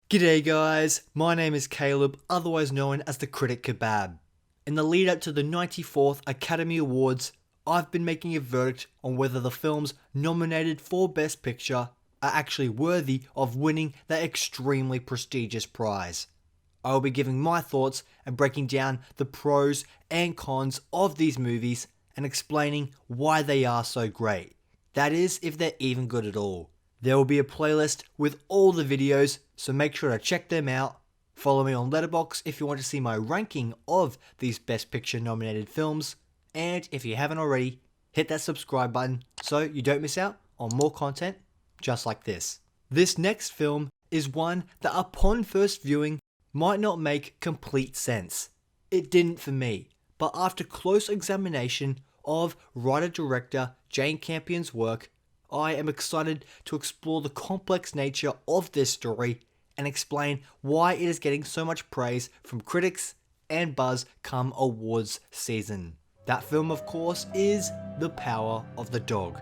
G'day guys, my name is Caleb, otherwise known as the Critic Kebab. In the lead up to the 94th Academy Awards, I've been making a verdict on whether the films nominated for Best Picture are actually worthy of winning that extremely prestigious prize. I will be giving my thoughts and breaking down the pros and cons of these movies and explaining why they are so great. That is, if they're even good at all. There will be a playlist with all the videos, so make sure to check them out. Follow me on Letterboxd if you want to see my ranking of these Best Picture nominated films. And if you haven't already, hit that subscribe button so you don't miss out on more content just like this. This next film is one that upon first viewing might not make complete sense. It didn't for me, but after close examination of writer-director Jane Campion's work, I am excited to explore the complex nature of this story and explain why it is getting so much praise from critics and buzz come awards season. That film, of course, is The Power of the Dog.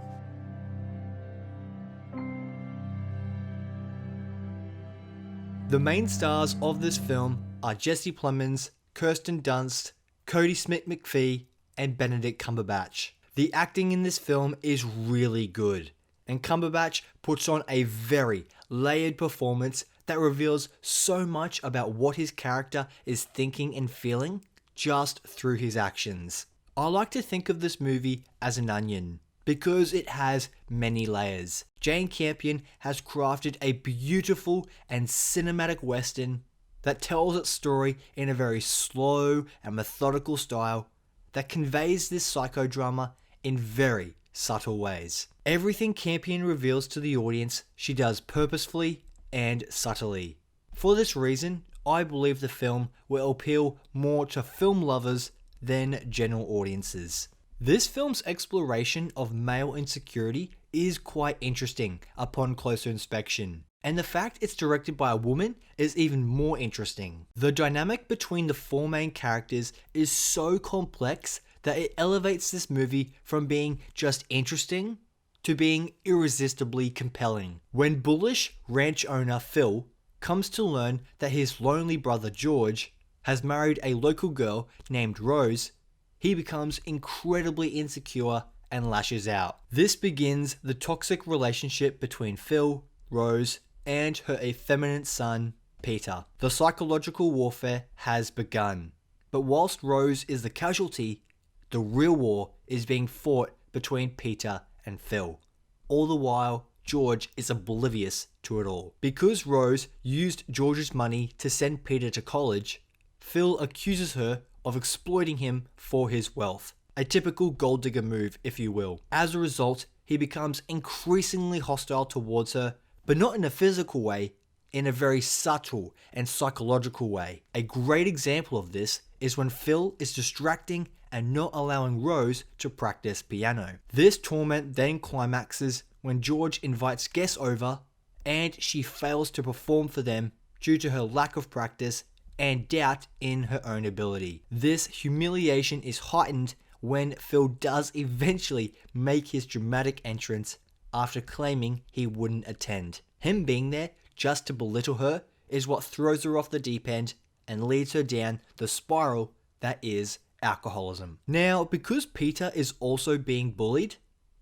The main stars of this film are Jesse Plemons, Kirsten Dunst, Kodi Smit-McPhee, and Benedict Cumberbatch. The acting in this film is really good, and Cumberbatch puts on a very layered performance that reveals so much about what his character is thinking and feeling just through his actions. I like to think of this movie as an onion because it has many layers. Jane Campion has crafted a beautiful and cinematic western that tells its story in a very slow and methodical style that conveys this psychodrama in very subtle ways. Everything Campion reveals to the audience, she does purposefully and subtly. For this reason, I believe the film will appeal more to film lovers than general audiences. This film's exploration of male insecurity is quite interesting upon closer inspection, and the fact it's directed by a woman is even more interesting. The dynamic between the four main characters is so complex that it elevates this movie from being just interesting to being irresistibly compelling. When bullish ranch owner Phil comes to learn that his lonely brother George has married a local girl named Rose, he becomes incredibly insecure and lashes out. This begins the toxic relationship between Phil, Rose, and her effeminate son, Peter. The psychological warfare has begun. But whilst Rose is the casualty, the real war is being fought between Peter and Phil. All the while, George is oblivious to it all. Because Rose used George's money to send Peter to college, Phil accuses her of exploiting him for his wealth. A typical gold digger move, if you will. As a result, he becomes increasingly hostile towards her, but not in a physical way, in a very subtle and psychological way. A great example of this is when Phil is distracting and not allowing Rose to practice piano. This torment then climaxes when George invites guests over and she fails to perform for them due to her lack of practice and doubt in her own ability. This humiliation is heightened when Phil does eventually make his dramatic entrance after claiming he wouldn't attend. Him being there just to belittle her is what throws her off the deep end and leads her down the spiral that is alcoholism. Now, because Peter is also being bullied,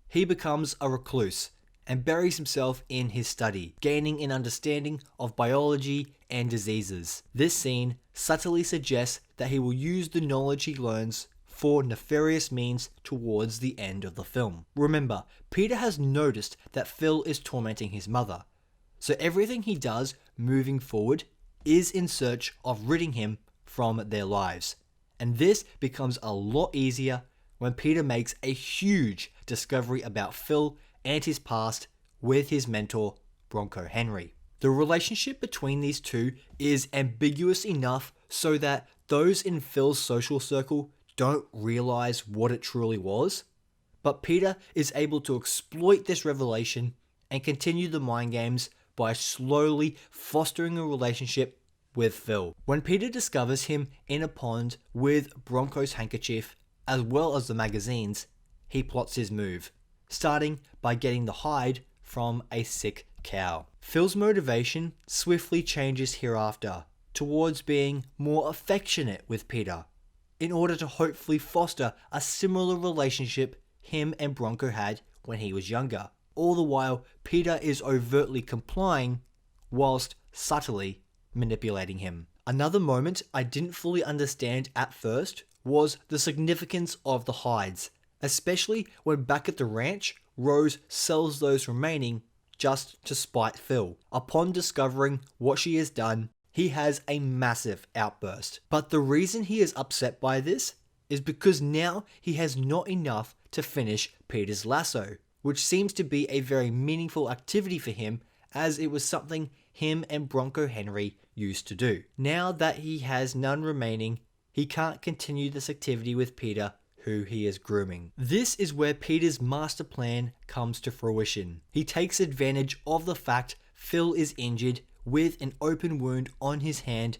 he becomes a recluse and buries himself in his study, gaining an understanding of biology and diseases. This scene subtly suggests that he will use the knowledge he learns for nefarious means towards the end of the film. Remember, Peter has noticed that Phil is tormenting his mother, so everything he does moving forward is in search of ridding him from their lives. And this becomes a lot easier when Peter makes a huge discovery about Phil and his past with his mentor, Bronco Henry. The relationship between these two is ambiguous enough so that those in Phil's social circle don't realize what it truly was, but Peter is able to exploit this revelation and continue the mind games by slowly fostering a relationship with Phil. When Peter discovers him in a pond with Bronco's handkerchief, as well as the magazines, he plots his move, starting by getting the hide from a sick cow. Phil's motivation swiftly changes hereafter towards being more affectionate with Peter, in order to hopefully foster a similar relationship him and Bronco had when he was younger. All the while, Peter is overtly complying whilst subtly manipulating him. Another moment I didn't fully understand at first was the significance of the hides, especially when back at the ranch, Rose sells those remaining just to spite Phil. Upon discovering what she has done, he has a massive outburst. But the reason he is upset by this is because now he has not enough to finish Peter's lasso, which seems to be a very meaningful activity for him, as it was something him and Bronco Henry used to do. Now that he has none remaining, he can't continue this activity with Peter, who he is grooming. This is where Peter's master plan comes to fruition. He takes advantage of the fact Phil is injured with an open wound on his hand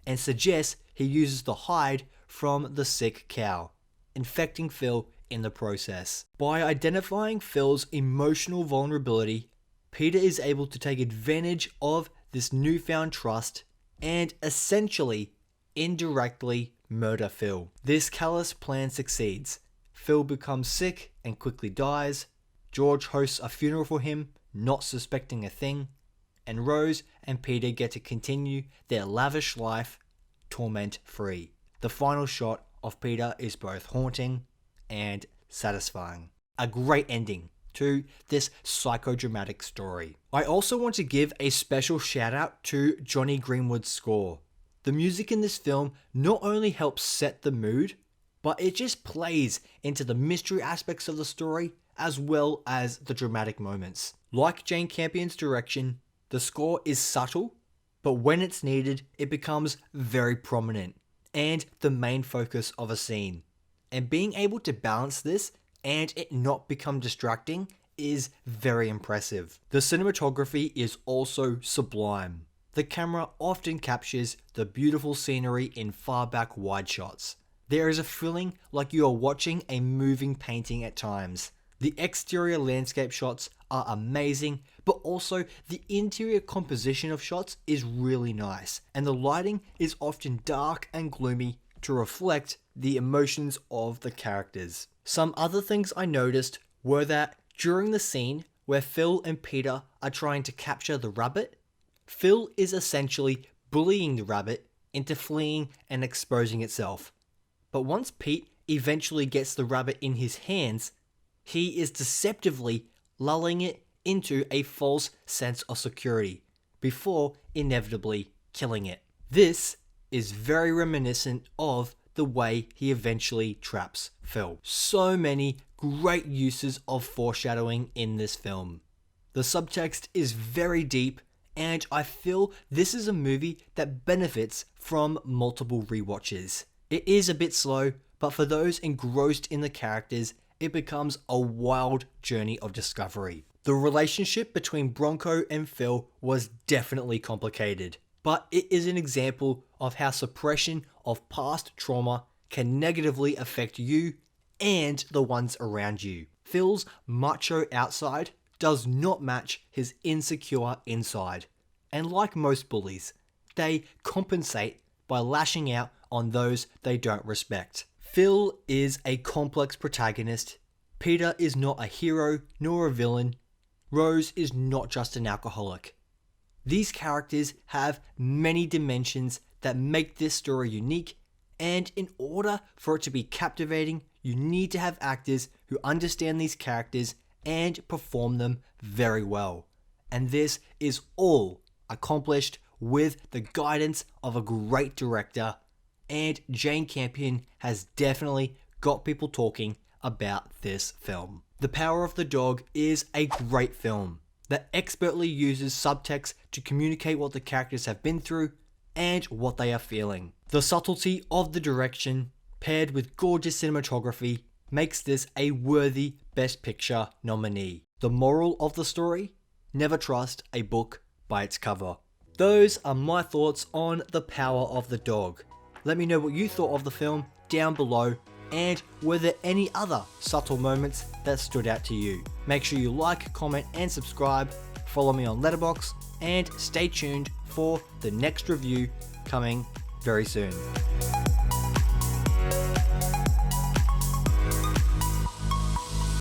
and suggests he uses the hide from the sick cow, infecting Phil in the process. By identifying Phil's emotional vulnerability, Peter is able to take advantage of this newfound trust and essentially, indirectly, murder Phil. This callous plan succeeds. Phil becomes sick and quickly dies. George hosts a funeral for him, not suspecting a thing, and Rose and Peter get to continue their lavish life, torment-free. The final shot of Peter is both haunting and satisfying. A great ending to this psychodramatic story. I also want to give a special shout out to Johnny Greenwood's score. The music in this film not only helps set the mood, but it just plays into the mystery aspects of the story as well as the dramatic moments. Like Jane Campion's direction, the score is subtle, but when it's needed, it becomes very prominent and the main focus of a scene. And being able to balance this and it not become distracting is very impressive. The cinematography is also sublime. The camera often captures the beautiful scenery in far back wide shots. There is a feeling like you are watching a moving painting at times. The exterior landscape shots are amazing, but also the interior composition of shots is really nice, and the lighting is often dark and gloomy to reflect the emotions of the characters. Some other things I noticed were that during the scene where Phil and Peter are trying to capture the rabbit, Phil is essentially bullying the rabbit into fleeing and exposing itself. But once Pete eventually gets the rabbit in his hands, he is deceptively lulling it into a false sense of security before inevitably killing it. This is very reminiscent of the way he eventually traps Phil. So many great uses of foreshadowing in this film. The subtext is very deep, and I feel this is a movie that benefits from multiple rewatches. It is a bit slow, but for those engrossed in the characters, it becomes a wild journey of discovery. The relationship between Bronco and Phil was definitely complicated, but it is an example of how suppression of past trauma can negatively affect you and the ones around you. Phil's macho outside does not match his insecure inside, and like most bullies, they compensate by lashing out on those they don't respect. Phil is a complex protagonist. Peter is not a hero nor a villain. Rose is not just an alcoholic. These characters have many dimensions that make this story unique, and in order for it to be captivating, you need to have actors who understand these characters and perform them very well. And this is all accomplished with the guidance of a great director, and Jane Campion has definitely got people talking about this film. The Power of the Dog is a great film that expertly uses subtext to communicate what the characters have been through and what they are feeling. The subtlety of the direction, paired with gorgeous cinematography, makes this a worthy Best Picture nominee. The moral of the story? Never trust a book by its cover. Those are my thoughts on The Power of the Dog. Let me know what you thought of the film down below, and were there any other subtle moments that stood out to you? Make sure you like, comment and subscribe, follow me on Letterboxd, and stay tuned for the next review coming very soon.